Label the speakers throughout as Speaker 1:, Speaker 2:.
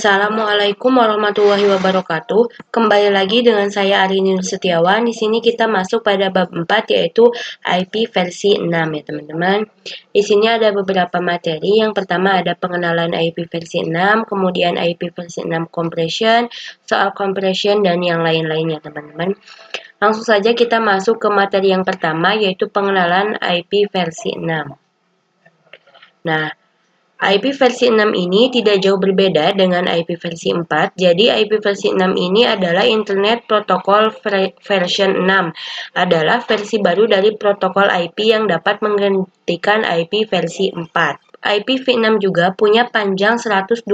Speaker 1: Assalamualaikum warahmatullahi wabarakatuh. Kembali lagi dengan saya Arini Setiawan. Di sini kita masuk pada bab 4 yaitu IP versi 6 ya teman-teman. Di sini ada beberapa materi. Yang pertama ada pengenalan IP versi 6, kemudian IP versi 6 compression, soal compression dan yang lain-lainnya teman-teman. Langsung saja kita masuk ke materi yang pertama yaitu pengenalan IP versi 6. Nah, IP versi 6 ini tidak jauh berbeda dengan IP versi 4. Jadi IP versi 6 ini adalah Internet Protocol version 6. Adalah versi baru dari protokol IP yang dapat menggantikan IP versi 4. IPv6 juga punya panjang 128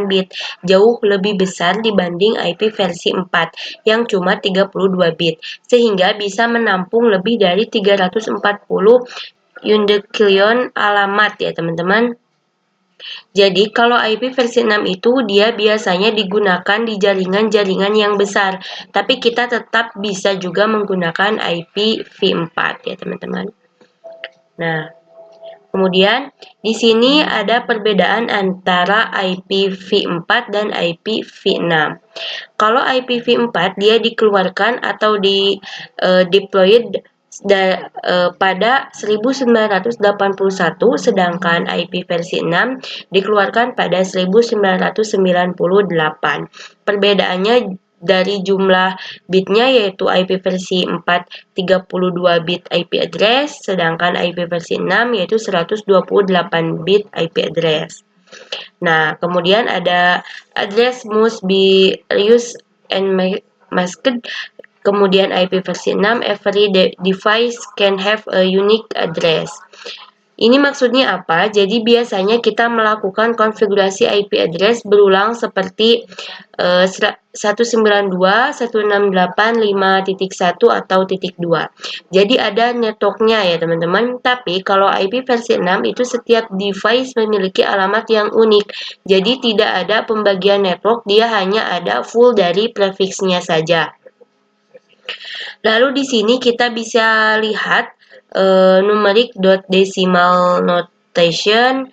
Speaker 1: bit, jauh lebih besar dibanding IP versi 4 yang cuma 32 bit, sehingga bisa menampung lebih dari 340 Yundekilion alamat ya teman-teman. Jadi kalau IP versi 6 itu dia biasanya digunakan di jaringan-jaringan yang besar, tapi kita tetap bisa juga menggunakan IPv4 ya teman-teman. Nah, kemudian di sini ada perbedaan antara IPv4 dan IPv6. Kalau IPv4 dia dikeluarkan atau deployed pada 1981, sedangkan IP versi 6 dikeluarkan pada 1998. Perbedaannya dari jumlah bitnya yaitu IP versi 4 32 bit IP address, sedangkan IP versi 6 yaitu 128 bit IP address. Nah, kemudian ada address must be used and masked. Kemudian IP versi 6, every device can have a unique address. Ini maksudnya apa? Jadi biasanya kita melakukan konfigurasi IP address berulang seperti 192.168.5.1 atau .2. Jadi ada networknya ya teman-teman. Tapi kalau IP versi 6 itu setiap device memiliki alamat yang unik. Jadi tidak ada pembagian network, dia hanya ada full dari prefixnya saja. Lalu di sini kita bisa lihat numeric dot decimal notation,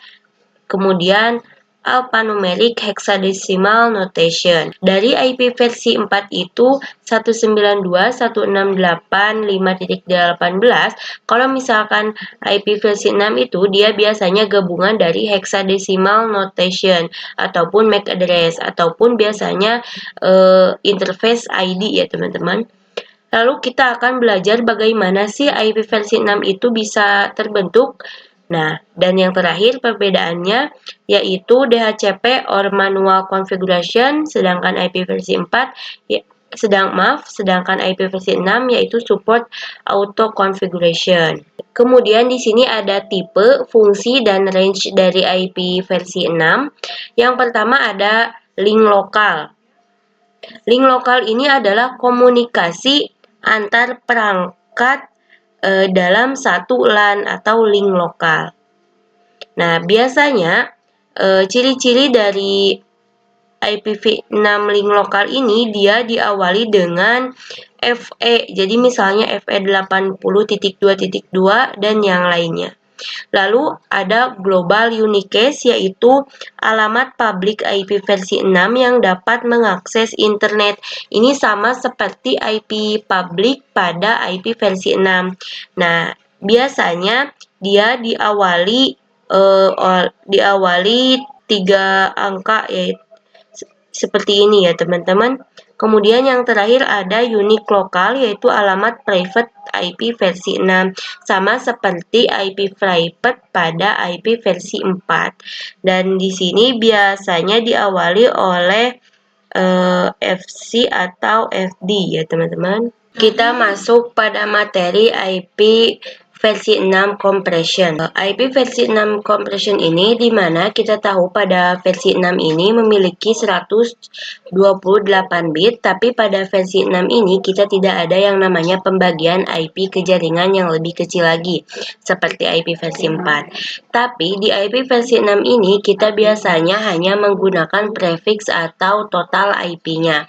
Speaker 1: kemudian alphanumeric hexadecimal notation. Dari IP versi 4 itu 192.168.5.18. Kalau misalkan IP versi 6 itu dia biasanya gabungan dari hexadecimal notation ataupun MAC address ataupun biasanya interface ID ya teman-teman. Lalu kita akan belajar bagaimana sih IP versi 6 itu bisa terbentuk. Nah, dan yang terakhir perbedaannya yaitu DHCP or manual configuration, sedangkan IP versi 4 sedangkan IP versi 6 yaitu support auto configuration. Kemudian di sini ada tipe, fungsi dan range dari IP versi 6. Yang pertama ada link lokal. Link lokal ini adalah komunikasi antar perangkat dalam satu LAN atau link lokal. Nah, biasanya ciri-ciri dari IPv6 link lokal ini dia diawali dengan FE. Jadi misalnya FE 80.2.2 dan yang lainnya. Lalu ada global uniques yaitu alamat public IP versi 6 yang dapat mengakses internet. Ini sama seperti IP public pada IP versi 6. Nah, biasanya dia diawali 3 angka yaitu seperti ini ya teman-teman. Kemudian yang terakhir ada unique lokal yaitu alamat private IP versi 6 sama seperti IP private pada IP versi 4. Dan di sini biasanya diawali oleh FC atau FD ya teman-teman. Kita masuk pada materi IP versi 6 compression. IP versi 6 compression ini dimana kita tahu pada versi 6 ini memiliki 128 bit, tapi pada versi 6 ini kita tidak ada yang namanya pembagian IP ke jaringan yang lebih kecil lagi seperti IP versi 4. Tapi di IP versi 6 ini kita biasanya hanya menggunakan prefix atau total IP-nya.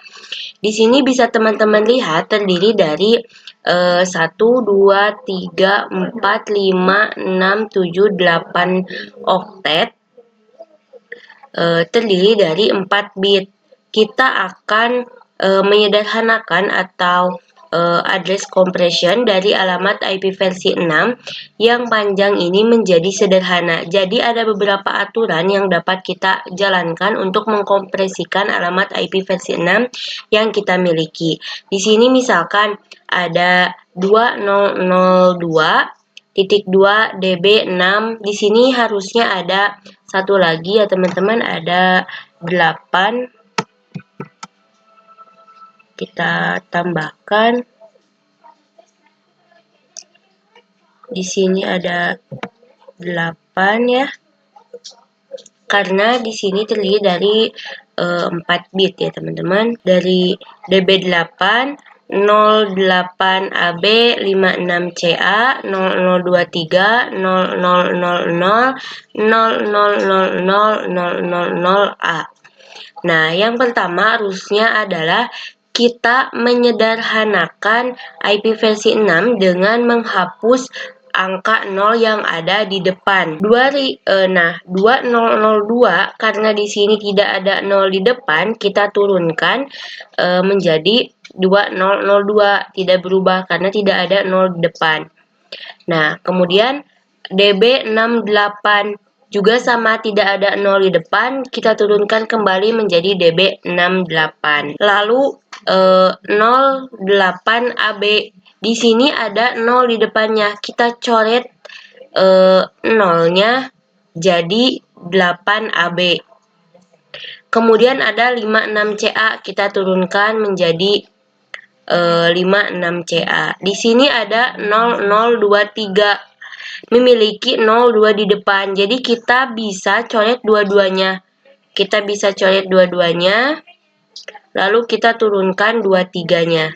Speaker 1: Di sini bisa teman-teman lihat terdiri dari 1, 2, 3, 4, 5, 6, 7, 8 oktet. terdiri dari 4 bit. Kita akan menyederhanakan atau address compression dari alamat IP versi 6 yang panjang ini menjadi sederhana. Jadi ada beberapa aturan yang dapat kita jalankan untuk mengkompresikan alamat IP versi 6 yang kita miliki. Di sini misalkan ada 2002.2 db6. Di sini harusnya ada satu lagi ya teman-teman, ada 8. Kita tambahkan. Di sini ada 8 ya. Karena di sini terdiri dari 4 bit ya teman-teman. Dari DB8 08AB 56CA 0023 0000 000000A. Nah, yang pertama harusnya adalah kita menyederhanakan IP versi 6 dengan menghapus angka 0 yang ada di depan. 2002 karena di sini tidak ada 0 di depan, kita turunkan menjadi 2002, tidak berubah karena tidak ada 0 di depan. Nah, kemudian DB68 juga sama, tidak ada 0 di depan, kita turunkan kembali menjadi DB68. Lalu 08AB, di sini ada 0 di depannya, kita coret 0-nya jadi 8AB. Kemudian ada 56CA, kita turunkan menjadi 56CA. Di sini ada 0023 memiliki 02 di depan. Jadi kita bisa coret dua-duanya. Lalu kita turunkan 23-nya.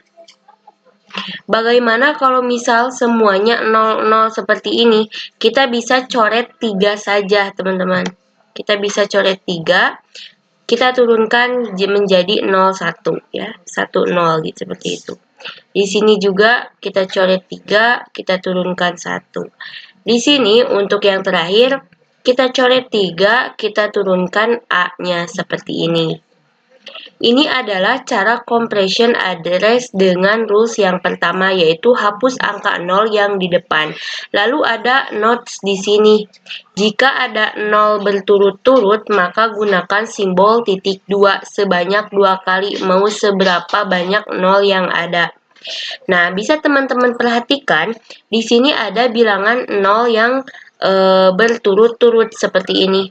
Speaker 1: Bagaimana kalau misal semuanya 00 seperti ini? Kita bisa coret 3 saja, teman-teman. Kita bisa coret 3. Kita turunkan menjadi 01 ya, 10 gitu, seperti itu. Di sini juga kita coret 3, kita turunkan 1. Di sini untuk yang terakhir kita coret 3, kita turunkan A-nya seperti ini. Ini adalah cara compression address dengan rules yang pertama, yaitu hapus angka 0 yang di depan. Lalu ada notes di sini. Jika ada 0 berturut-turut, maka gunakan simbol titik 2 sebanyak 2 kali, mau seberapa banyak 0 yang ada. Nah, bisa teman-teman perhatikan, di sini ada bilangan 0 yang berturut-turut seperti ini.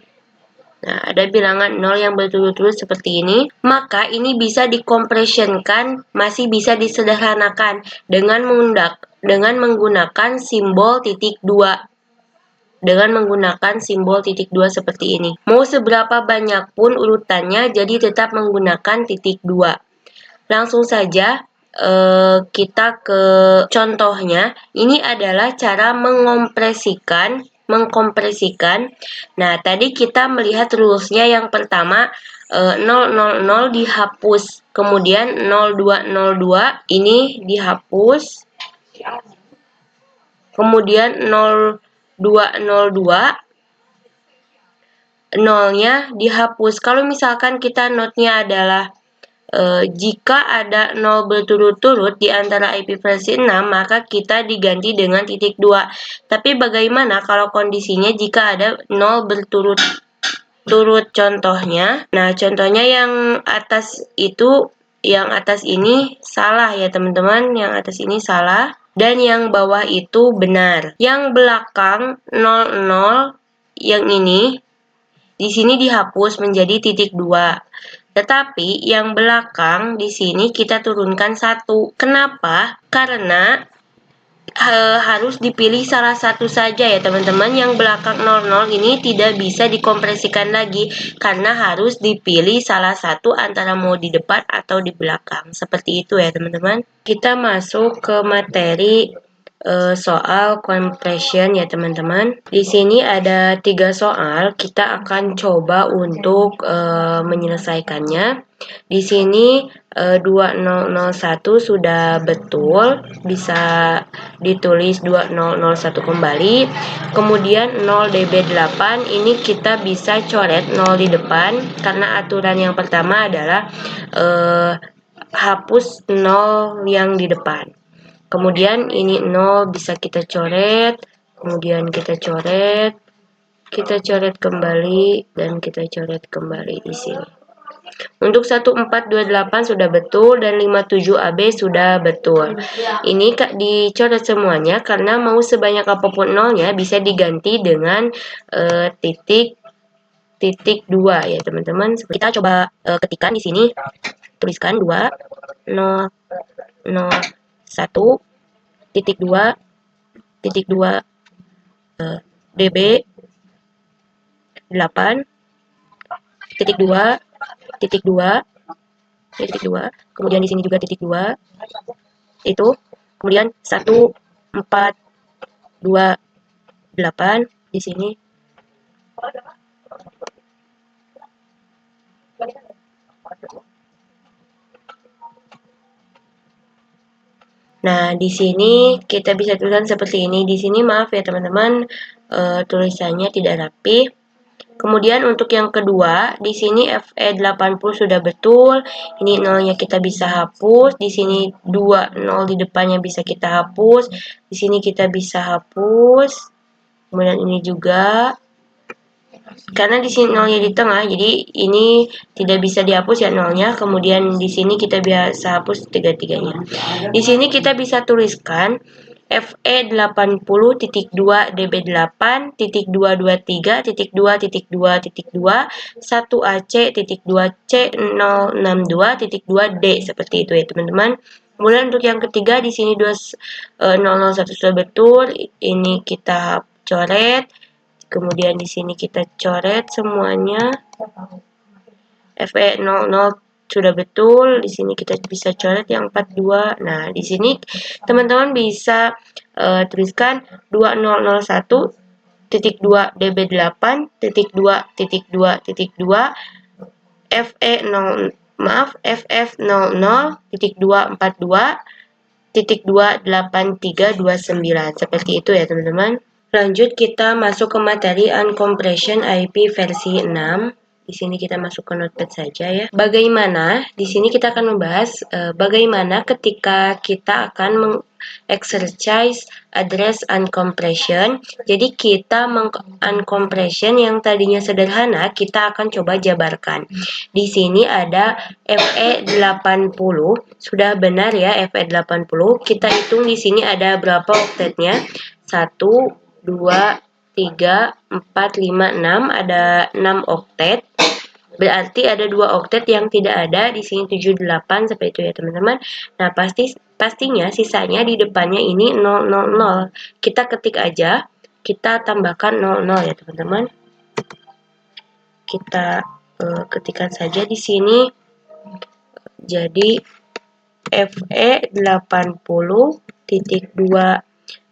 Speaker 1: Nah, ada bilangan 0 yang berturut-turut seperti ini. Maka ini bisa dikompresionkan, masih bisa disederhanakan dengan menggunakan simbol titik 2. Dengan menggunakan simbol titik 2 seperti ini. Mau seberapa banyak pun urutannya, jadi tetap menggunakan titik 2. Langsung saja kita ke contohnya. Ini adalah cara mengkompresikan. Nah, tadi kita melihat rules-nya. Yang pertama 000 dihapus, kemudian 0202 ini dihapus, kemudian 0202 0-nya dihapus. Kalau misalkan kita note-nya adalah jika ada 0 berturut-turut di antara IP versi 6, maka kita diganti dengan titik 2. Tapi bagaimana kalau kondisinya jika ada 0 berturut-turut? Contohnya, nah contohnya yang atas ini salah ya teman-teman, yang atas ini salah dan yang bawah itu benar. Yang belakang 00 yang ini di sini dihapus menjadi titik 2. Tetapi yang belakang di sini kita turunkan 1. Kenapa? Karena harus dipilih salah satu saja ya teman-teman. Yang belakang 00 ini tidak bisa dikompresikan lagi karena harus dipilih salah satu antara mau di depan atau di belakang. Seperti itu ya teman-teman. Kita masuk ke materi soal compression ya teman-teman. Di sini ada 3 soal, kita akan coba untuk menyelesaikannya. Di sini 2001 sudah betul, bisa ditulis 2001 kembali. Kemudian 0db8 ini kita bisa coret 0 di depan, karena aturan yang pertama adalah hapus 0 yang di depan. Kemudian ini 0 bisa kita coret, kemudian kita coret kembali, dan kita coret kembali di sini. Untuk 1428 sudah betul dan 57AB sudah betul. Ini dicoret semuanya karena mau sebanyak apapun nolnya bisa diganti dengan titik 2 ya teman-teman. Kita coba ketikkan di sini, tuliskan 2 0 0 1 titik 2 db 8 titik 2 kemudian di sini juga titik 2 itu, kemudian 1 4 2 8 di sini. Nah, di sini kita bisa tuliskan seperti ini. Di sini maaf ya teman-teman, tulisannya tidak rapi. Kemudian untuk yang kedua, di sini FE80 sudah betul. Ini nolnya kita bisa hapus. Di sini 2 0 di depannya bisa kita hapus. Di sini kita bisa hapus. Kemudian ini juga. Karena di sini nolnya di tengah, jadi ini tidak bisa dihapus ya nolnya. Kemudian di sini kita bisa hapus tiga-tiganya. Di sini kita bisa tuliskan FE80.db8.223.2.2.2.1AC.2C062.2D seperti itu ya teman-teman. Kemudian untuk yang ketiga di sini 001 sudah betul, ini kita coret. Kemudian di sini kita coret semuanya. FE00 sudah betul. Di sini kita bisa coret yang 42. Nah, di sini teman-teman bisa tuliskan 2001.2db8.2.2.2 FE0 2.f000.242.28329 seperti itu ya teman-teman. Lanjut kita masuk ke materi uncompression IP versi 6. Di sini kita masuk ke notepad saja ya. Bagaimana? Di sini kita akan membahas bagaimana ketika kita akan mengexercise address uncompression. Jadi kita uncompression yang tadinya sederhana, kita akan coba jabarkan. Di sini ada FE80, sudah benar ya FE80. Kita hitung di sini ada berapa oktetnya? 1 2, 3, 4, 5, 6, ada 6 oktet. Berarti ada 2 oktet yang tidak ada di sini 7, 8 seperti itu ya teman-teman. Nah, pastinya sisanya di depannya ini 0, 0, 0. Kita ketik aja, kita tambahkan 0, 0 ya teman-teman. Kita ketikkan saja di sini. Jadi FE80.2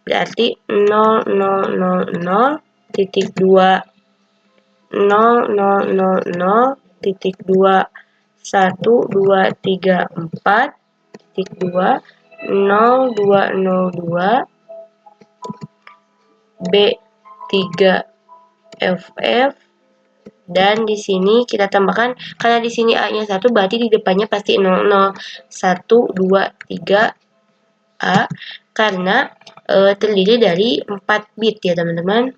Speaker 1: berarti 0000.2 0000.2 1234.2 0202 B3FF, dan di sini kita tambahkan, karena di sini A-nya 1 berarti di depannya pasti 00 1 2 3 A, karena terdiri dari 4 bit ya teman-teman.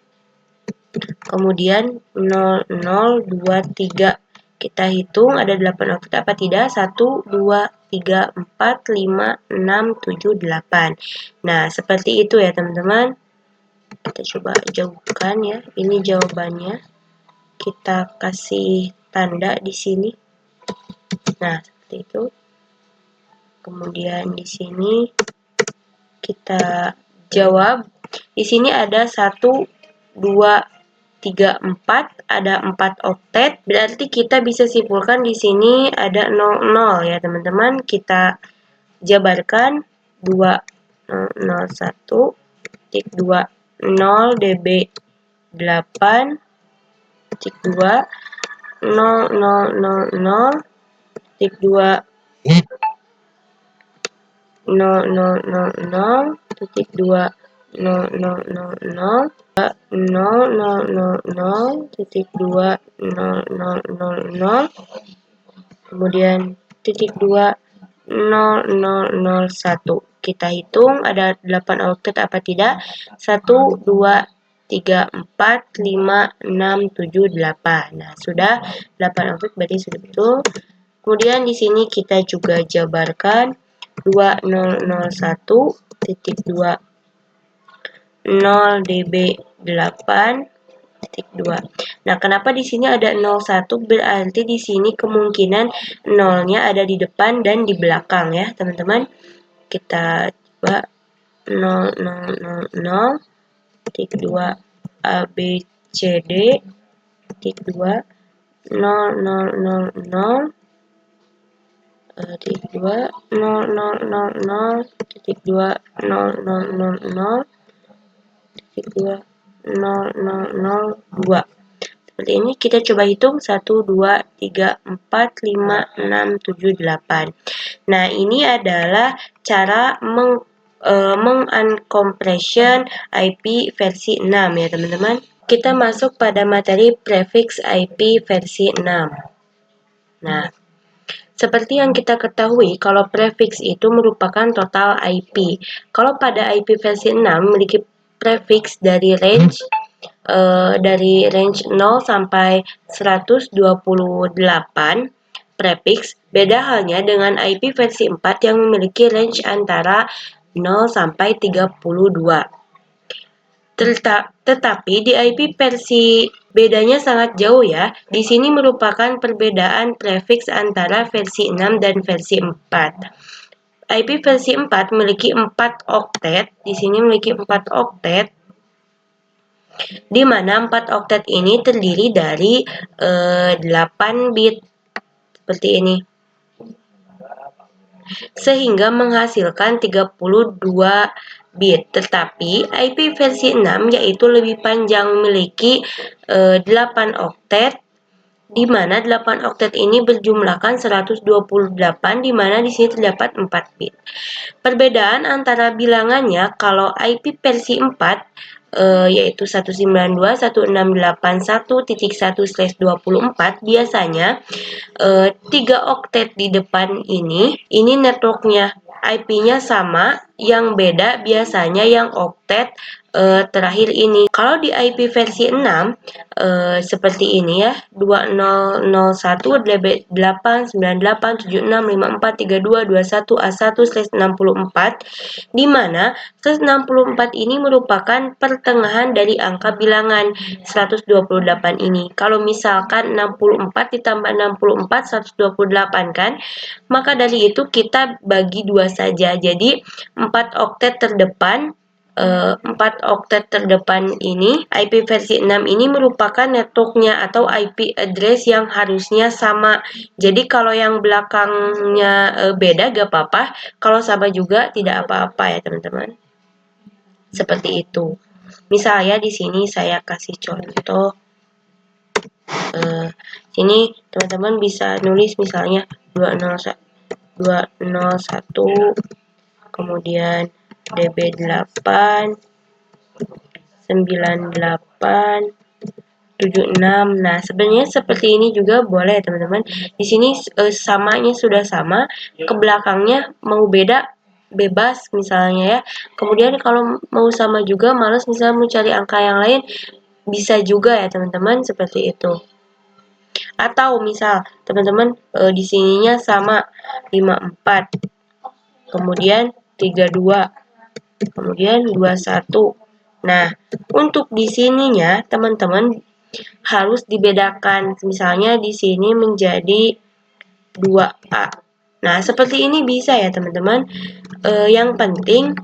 Speaker 1: Kemudian 0023 kita hitung ada 8 oktet apa tidak? 1 2 3 4 5 6 7 8. Nah, seperti itu ya teman-teman. Kita coba jauhkan ya. Ini jawabannya. Kita kasih tanda di sini. Nah, seperti itu. Kemudian di sini kita jawab. Di sini ada 1 2 3 4, ada 4 oktet. Berarti kita bisa simpulkan di sini ada 00 ya teman-teman. Kita jabarkan 2 0 1 0 db 8 2 0 2 kemudian titik 2 0 kita hitung ada 8 oktet apa tidak. 1 2 3 4 5 6 7 8. Nah, sudah 8 oktet berarti sudah betul. Kemudian di sini kita juga jabarkan 2001.2 0 db 8.2. Nah, kenapa di sini ada 01? Berarti di sini kemungkinan nolnya ada di depan dan di belakang ya, teman-teman. Kita coba 0 ABCD titik 2 0 titik 2 titik 2 titik 2 2. Seperti ini kita coba hitung 1 2 3 4 5 6 7 8. Nah, ini adalah cara menguncompression IP versi 6 ya, teman-teman. Kita masuk pada materi prefix IP versi 6. Nah, seperti yang kita ketahui, kalau prefix itu merupakan total IP. Kalau pada IP versi 6 memiliki prefix dari range 0 sampai 128 prefix. Beda halnya dengan IP versi 4 yang memiliki range antara 0 sampai 32. Tetapi di IP versi bedanya sangat jauh ya. Di sini merupakan perbedaan prefix antara versi 6 dan versi 4. IP versi 4 memiliki 4 oktet. Di sini memiliki 4 oktet. Di mana 4 oktet ini terdiri dari 8 bit. Seperti ini. Sehingga menghasilkan 32 bit. Tetapi IP versi 6 yaitu lebih panjang, memiliki 8 oktet, di mana 8 oktet ini berjumlahkan 128, di mana di sini terdapat 4 bit. Perbedaan antara bilangannya, kalau IP versi 4 yaitu 192.168.1.1/24 biasanya 3 oktet di depan ini networknya IP-nya sama, yang beda biasanya yang oktet terakhir ini. Kalau di IP versi 6 seperti ini ya, 2001-889876543221A1/64, di mana 164 ini merupakan pertengahan dari angka bilangan 128 ini. Kalau misalkan 64 ditambah 64 128 kan, maka dari itu kita bagi 2 saja. Jadi 4 oktet terdepan 4 oktet terdepan ini, IP versi 6 ini merupakan networknya atau IP address yang harusnya sama. Jadi kalau yang belakangnya beda gak apa-apa, kalau sama juga tidak apa-apa ya, teman-teman. Seperti itu. Misalnya di sini saya kasih contoh. Sini teman-teman bisa nulis misalnya 201 kemudian db8 98 76. Nah, sebenarnya seperti ini juga boleh teman-teman. Di sini samanya sudah sama, ke belakangnya mau beda bebas misalnya ya. Kemudian kalau mau sama juga, males misalnya mau cari angka yang lain, bisa juga ya teman-teman, seperti itu. Atau misal teman-teman di sininya sama 54, kemudian 32, kemudian 21. Nah, untuk di sininya teman-teman harus dibedakan. Misalnya di sini menjadi 2A. Nah, seperti ini bisa ya teman-teman. Yang penting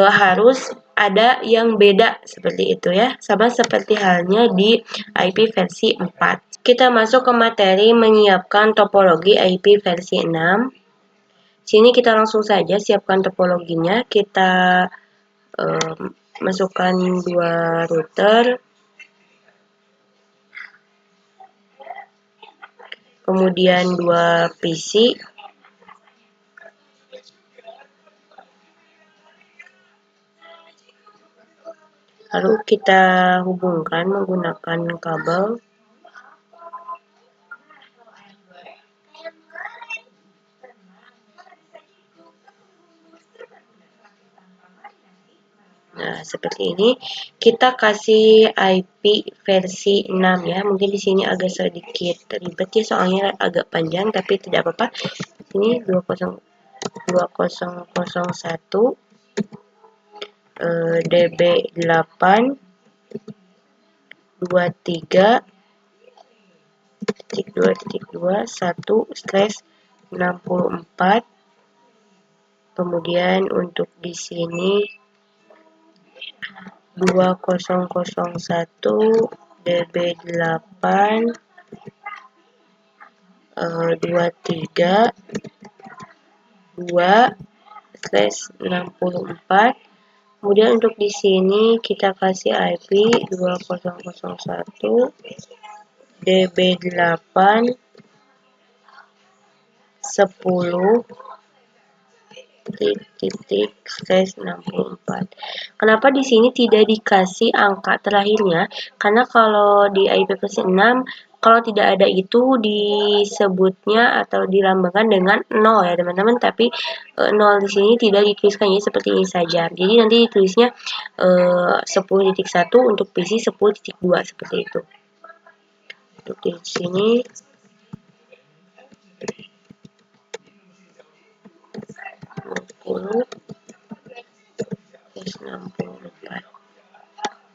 Speaker 1: harus ada yang beda seperti itu ya. Sama seperti halnya di IP versi 4. Kita masuk ke materi menyiapkan topologi IP versi 6. Sini kita langsung saja siapkan topologinya. Kita masukkan 2 router, kemudian 2 PC, lalu kita hubungkan menggunakan kabel. Nah, seperti ini. Kita kasih IP versi 6 ya. Mungkin di sini agak sedikit ribet ya, soalnya agak panjang, tapi tidak apa-apa. Ini 2001 DB8 23.2.2/64. Kemudian untuk di sini 2001 DB8 23.2/64. Kemudian untuk di sini kita kasih IP 2001 DB8 10.64. Kenapa di sini tidak dikasih angka terakhirnya? Karena kalau di IP versi 6, kalau tidak ada itu disebutnya atau dilambangkan dengan 0 ya teman-teman, tapi 0 di sini tidak dituliskan, ya seperti ini saja. Jadi nanti ditulisnya 10.1 untuk PC, 10.2 seperti itu. Untuk di sini 64.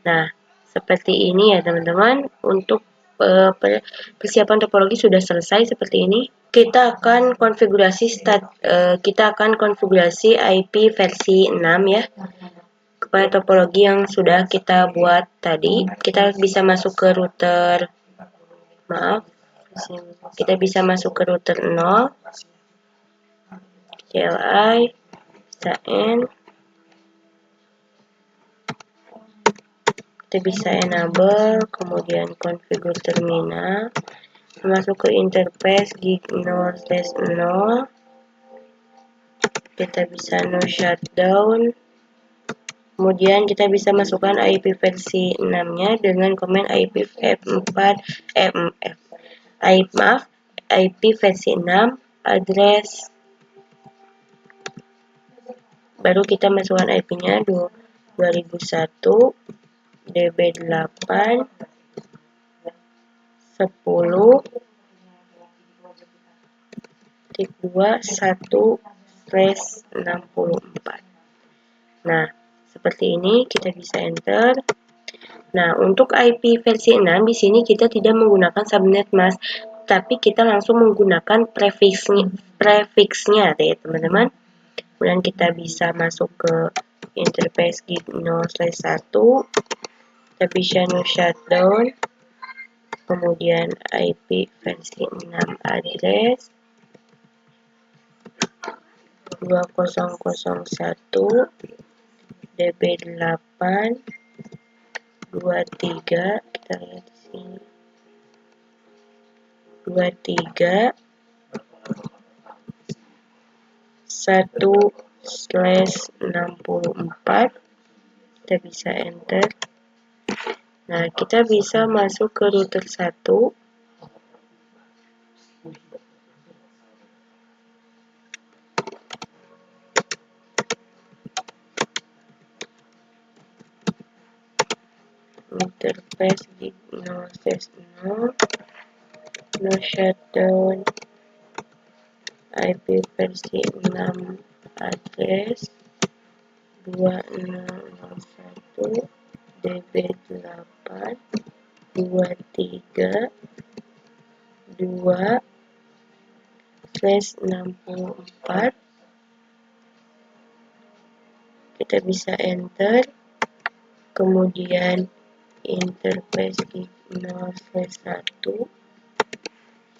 Speaker 1: Nah, seperti ini ya teman-teman. Untuk persiapan topologi sudah selesai seperti ini. Kita akan konfigurasi IP versi 6 ya. Kepada topologi yang sudah kita buat tadi, kita bisa masuk ke router. Kita bisa masuk ke router 0, CLI, SAN. Kita bisa enable, kemudian configure terminal, masuk ke interface gig 0/0. Kita bisa no shutdown. Kemudian kita bisa masukkan IP versi 6-nya dengan komen IP IP versi 6 address. Baru kita masukkan IP-nya 2001 DB8 10.2/64. Nah, seperti ini kita bisa enter. Nah, untuk IP versi 6 di sini kita tidak menggunakan subnet mask, tapi kita langsung menggunakan prefixnya ya teman-teman. Kemudian kita bisa masuk ke interface gig 0/1. Kita bisa no shutdown. Kemudian IP versi 6 address 2001 DB8 23, kita lihat di sini 23.1/64. Kita bisa enter. Nah, kita bisa masuk ke router 1. Interface gig 0/0, no shutdown, IP versi 6 address 2001 DB8 23.2/64. Kita bisa enter. Kemudian interface gig 0/1,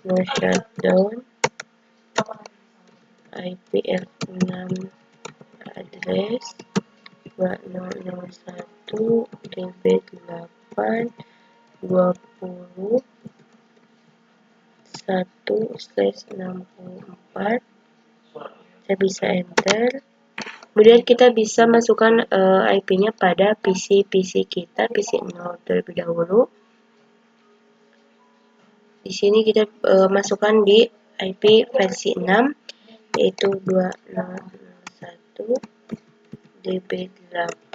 Speaker 1: no shutdown, IPF6 address 2001 DB8 20 1/64. Kita bisa enter. Kemudian kita bisa masukkan IP-nya pada PC kita, PC 0 terlebih dahulu. Di sini kita masukkan di IP versi 6, yaitu 2001 DB8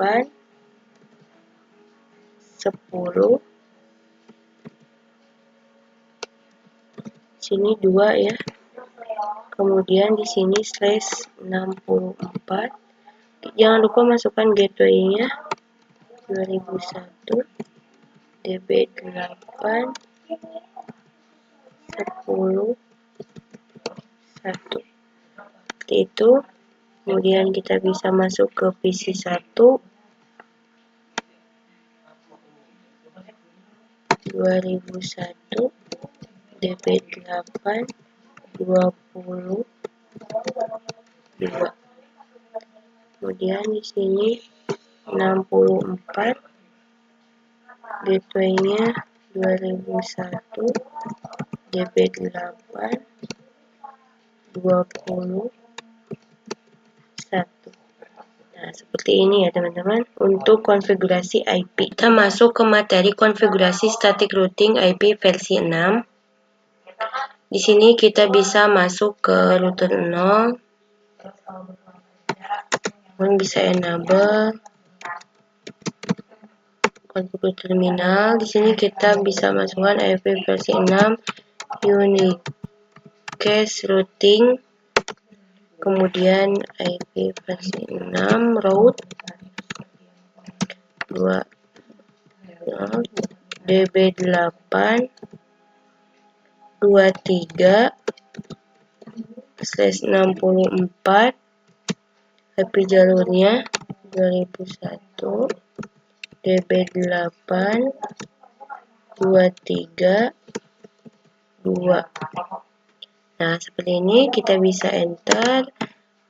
Speaker 1: 10. Sini 2 ya. Kemudian di sini /64. Jangan lupa masukkan gateway-nya 2001 DB8 10 1. Seperti itu. Kemudian kita bisa masuk ke PC 1 2001 DB8 20 2. Kemudian di sini 64, gateway-nya 2001 DB8 20 1. Nah, seperti ini ya teman-teman untuk konfigurasi IP. Kita masuk ke materi konfigurasi static routing IP versi 6. Di sini kita bisa masuk ke router 0. Kemudian bisa enable konfigurasi terminal. Di sini kita bisa masukkan IP versi 6 unicast routing. Kemudian IP versi 6 route 2 DB8 23/64. IP jalurnya 2001 DB8 23 2. Nah, seperti ini kita bisa enter.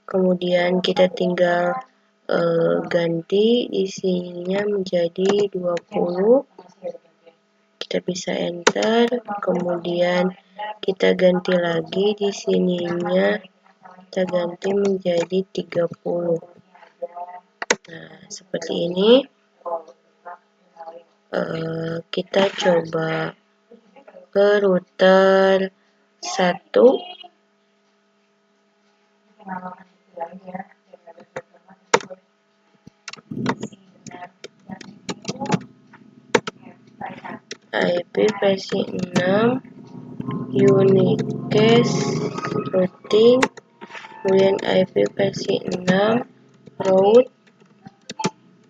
Speaker 1: Kemudian kita tinggal ganti isinya menjadi 20. Kita bisa enter. Kemudian kita ganti lagi di sininya, kita ganti menjadi 30. Nah, seperti ini. Kita coba ke router 1. IP versi 6 unicast routing. Kemudian IP versi 6 route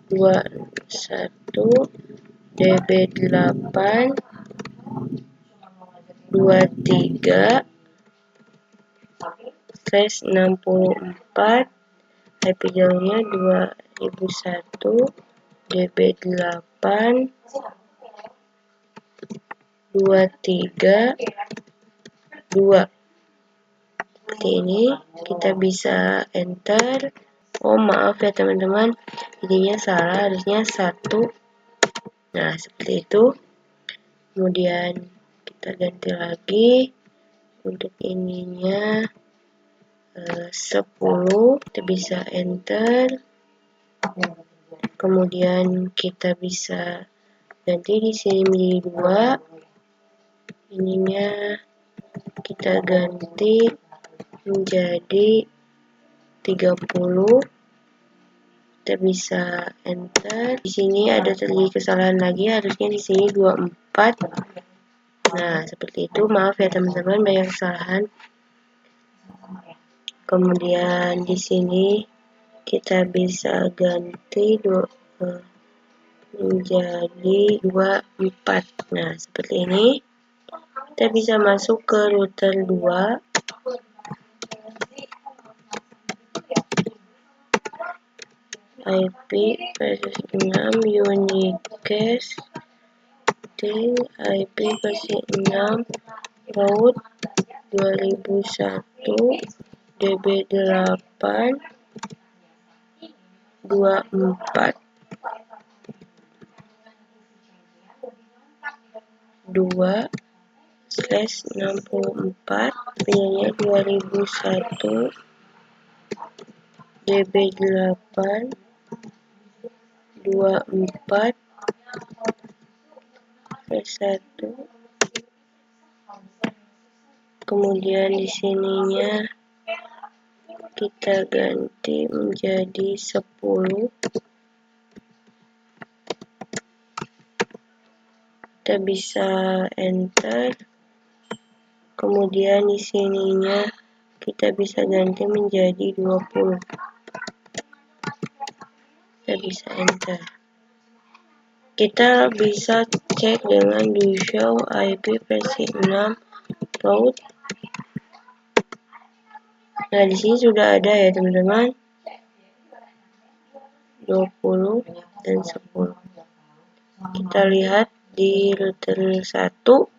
Speaker 1: 21 DB8 23/64. IP jalurnya 2001 DB8 23 2. Seperti ini kita bisa enter. Oh, maaf ya teman-teman, ininya salah, harusnya 1. Nah, seperti itu. Kemudian kita ganti lagi untuk ininya 10. Kita bisa enter. Kemudian kita bisa ganti di sini menjadi 2. Ininya kita ganti menjadi 30. Kita bisa enter. Di sini ada terjadi kesalahan lagi, harusnya di sini 24. Nah, seperti itu. Maaf ya teman-teman, banyak kesalahan. Kemudian di sini kita bisa ganti menjadi 24. Nah, seperti ini. Kita bisa masuk ke router 2. IP versi 6 unicast routing. IP versi 6 route 2001 DB8 24 2/64 pilihnya 2001 DB8 24 1, kemudian di sininya kita ganti menjadi 10. Kita bisa enter, kemudian di sininya kita bisa ganti menjadi 20. Kita bisa enter. Kita bisa cek dengan do show IP versi 6 root. Nah, di sini sudah ada ya teman-teman, 20 dan 10. Kita lihat di router 1,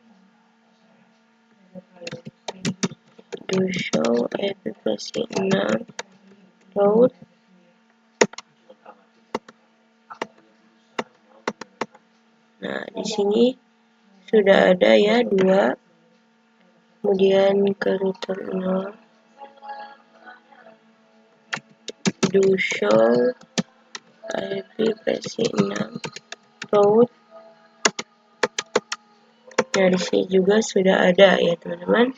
Speaker 1: do show IP versi 6 root. Nah, di sini sudah ada ya 2. Kemudian ke router 0, do show IP versi 6 root. Nah, di sini juga sudah ada ya teman-teman.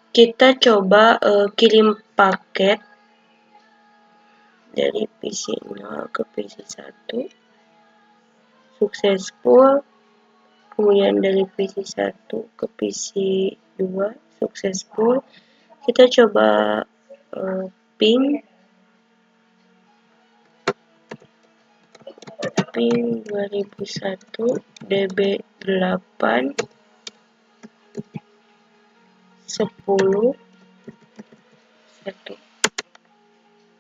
Speaker 1: Kita coba kirim paket dari PC 0 ke PC 1, successful. Kemudian dari PC 1 ke PC 2, successful. Kita coba ping 2001 DB8 10 1.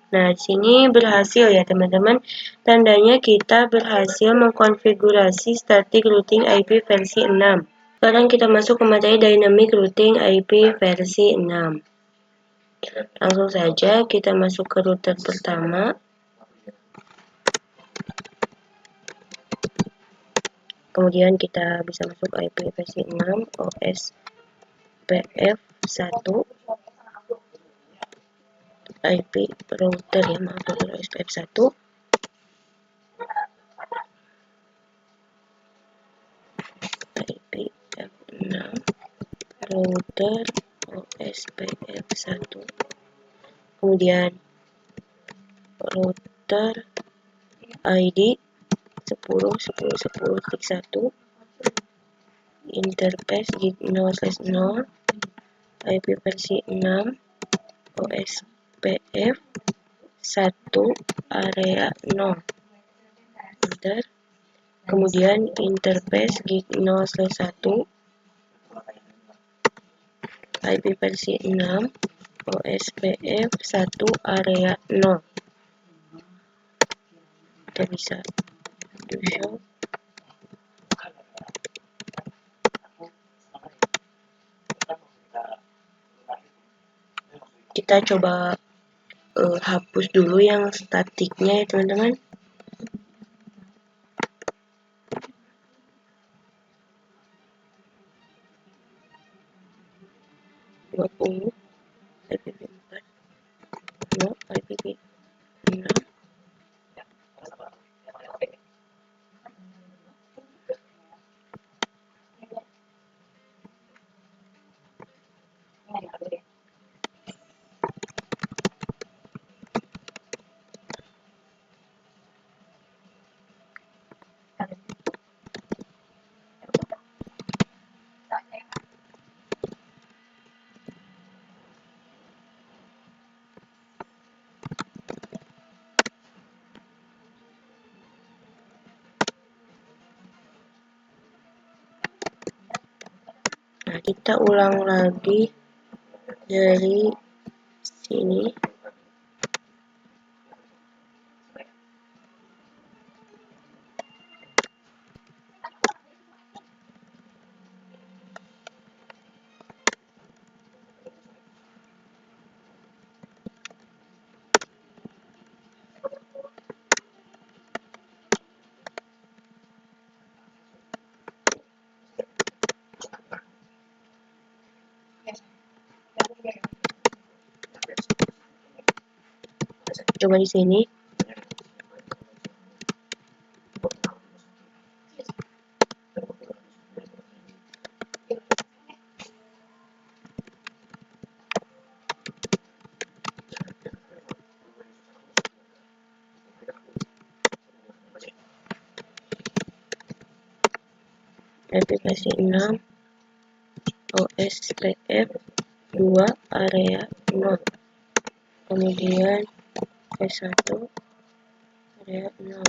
Speaker 1: Nah, di sini berhasil ya teman-teman. Tandanya kita berhasil mengkonfigurasi static routing IP versi 6. Sekarang kita masuk ke materi dynamic routing IP versi 6. Langsung saja kita masuk ke router pertama. Kemudian kita bisa masuk IP versi 6 OSPF1 IP router ya, maaf, router OSPF1. IP F6 router OSPF1. Kemudian router ID 10.10.10.1, interface gig 0/0, IP versi 6 OSPF 1 area 0, enter. Kemudian interface gig 0/1, IP versi 6 OSPF 1 area 0. Kita bisa do show. Kita coba hapus dulu yang statiknya ya teman-teman. IPv4 no IPv6. Nah, kita ulang lagi dari sini. Coba di sini. Aplikasi 6 OSPF 2 area 0, kemudian S1 area 0.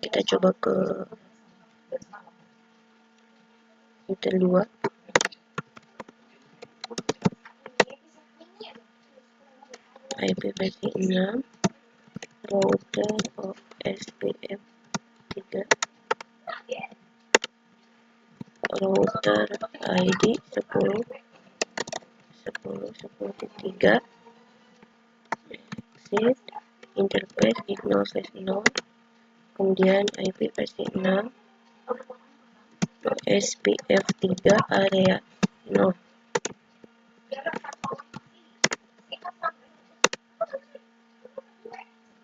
Speaker 1: Kita coba ke router 2. IP versi 6, router OSPF 3, router ID 10 10.10.3, exit interface ignore/0, kemudian IP versi 6 SPF 3 area 0.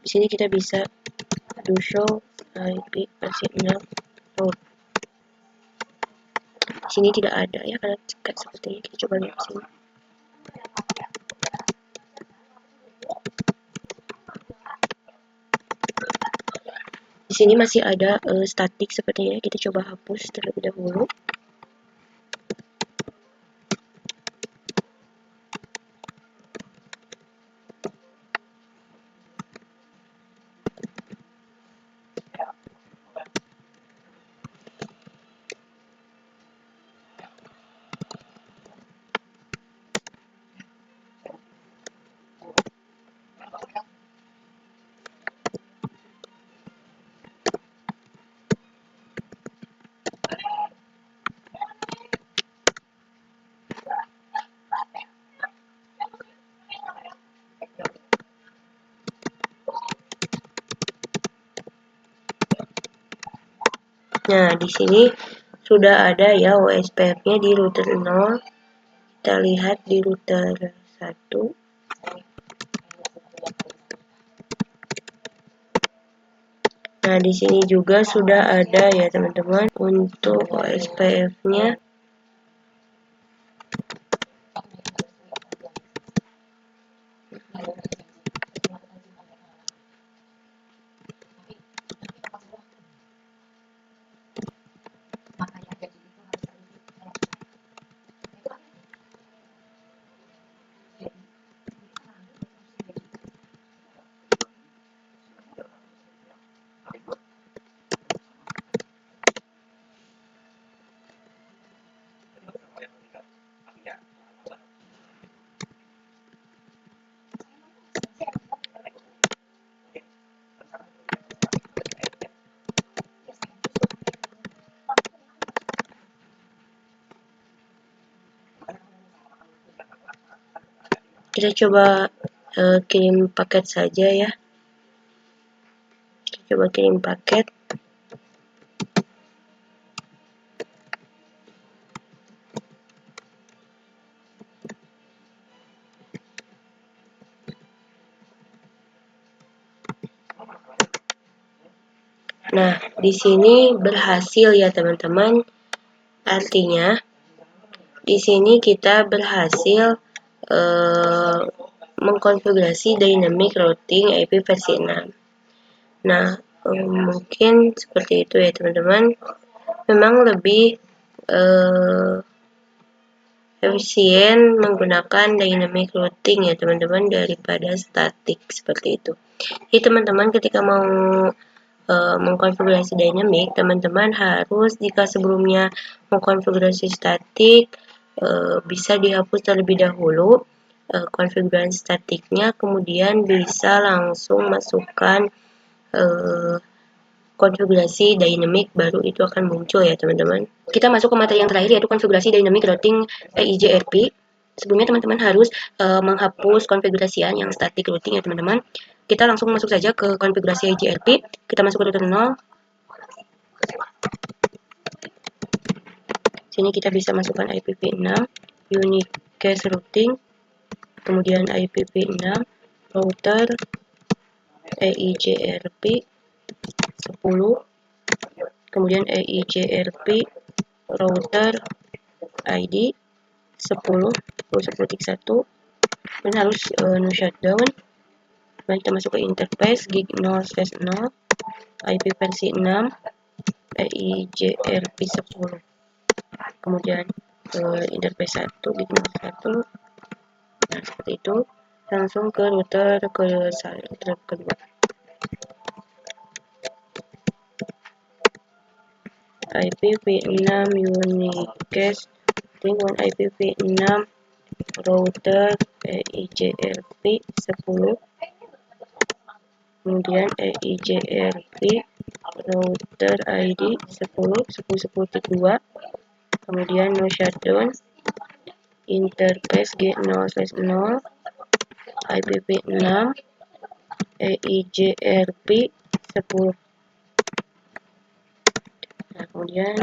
Speaker 1: Di sini kita bisa do show IP versi 6 root. Di sini tidak ada ya karena cekat seperti ini. Kita coba lihat di sini. Di sini masih ada statik sepertinya. Kita coba hapus terlebih dahulu. Nah, di sini sudah ada ya OSPF-nya di router 0. Kita lihat di router 1. Nah, di sini juga sudah ada ya teman-teman untuk OSPF-nya. Kita coba kirim paket saja ya. Kita coba kirim paket. Nah, di sini berhasil ya teman-teman. Artinya di sini kita berhasil mengkonfigurasi dynamic routing IP versi 6. Nah, mungkin seperti itu ya teman-teman. Memang lebih efisien menggunakan dynamic routing ya teman-teman daripada static seperti itu. Jadi teman-teman ketika mau mengkonfigurasi dynamic, teman-teman harus jika sebelumnya mengkonfigurasi statik bisa dihapus terlebih dahulu konfigurasi statiknya, kemudian bisa langsung masukkan konfigurasi dynamic, baru itu akan muncul ya teman-teman. Kita masuk ke materi yang terakhir yaitu konfigurasi dynamic routing EIGRP. Sebelumnya teman-teman harus menghapus konfigurasian yang static routing ya teman-teman. Kita langsung masuk saja ke konfigurasi EIGRP. Kita masuk ke router 0. Sini kita bisa masukkan IPv6, unique cache routing. kemudian IPv6 router EIGRP 10, kemudian EIGRP router ID 10, 10.1, dan harus no shutdown. Kemudian kita masuk ke interface gig 0/0, IP versi 6, EIGRP 10. Kemudian interface 1 gig 01. Nah, seperti itu. Langsung ke router kedua. IPv6 unicast dengan IPv6 router EIGRP 10, kemudian EIGRP router ID 10.10.2, kemudian no shutdown, interface G0/0, IPv6 EIGRP 10. Nah, kemudian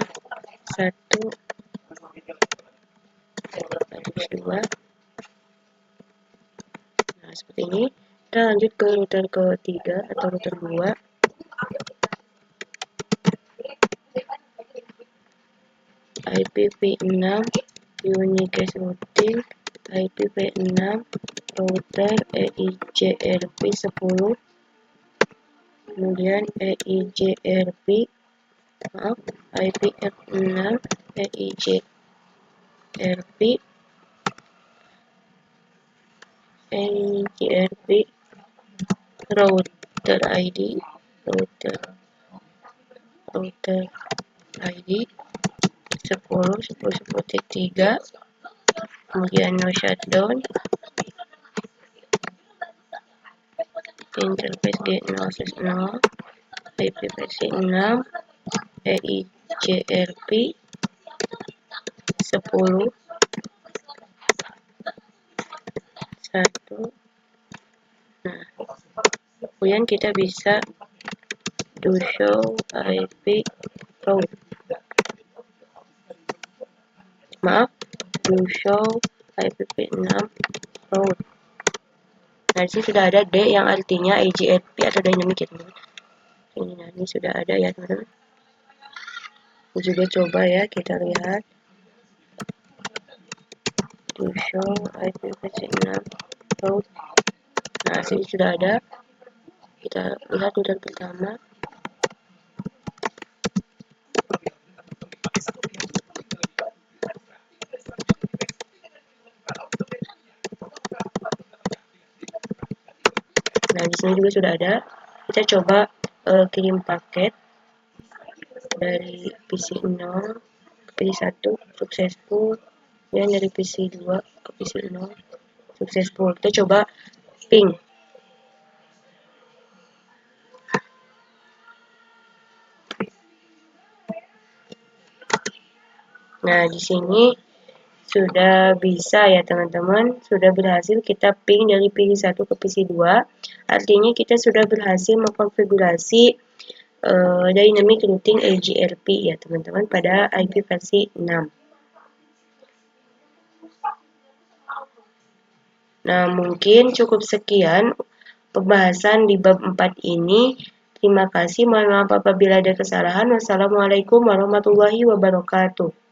Speaker 1: 1/2. Nah, seperti ini. Kita lanjut ke router ketiga atau router 2. IPv6 unicast routing, IPv6 router EIGRP 10, kemudian EIGRP IPv6 EIGRP router ID ID 10.10.3, kemudian no shutdown, interface G0/0, IP versi 6, EIGRP 10, 1. Nah, kemudian kita bisa do show IP route. Do show IPv6 route. Nah, di sini sudah ada D yang artinya IGRP atau dynamic ya teman-teman. Ini sudah ada ya teman-teman. Ini juga coba ya kita lihat. Do show IPv6 route. Nah, sini sudah ada. Kita lihat router pertama. Nah, di sini juga sudah ada. Kita coba kirim paket dari PC 0 ke PC 1 successful, dan dari PC 2 ke PC 0 successful. Kita coba ping. Nah, di sini sudah bisa ya teman-teman, sudah berhasil kita ping dari PC 1 ke PC 2. Artinya kita sudah berhasil mengkonfigurasi dynamic routing EIGRP ya teman-teman pada IP versi 6. Nah, mungkin cukup sekian pembahasan di bab 4 ini. Terima kasih, mohon maaf apabila ada kesalahan. Wassalamualaikum warahmatullahi wabarakatuh.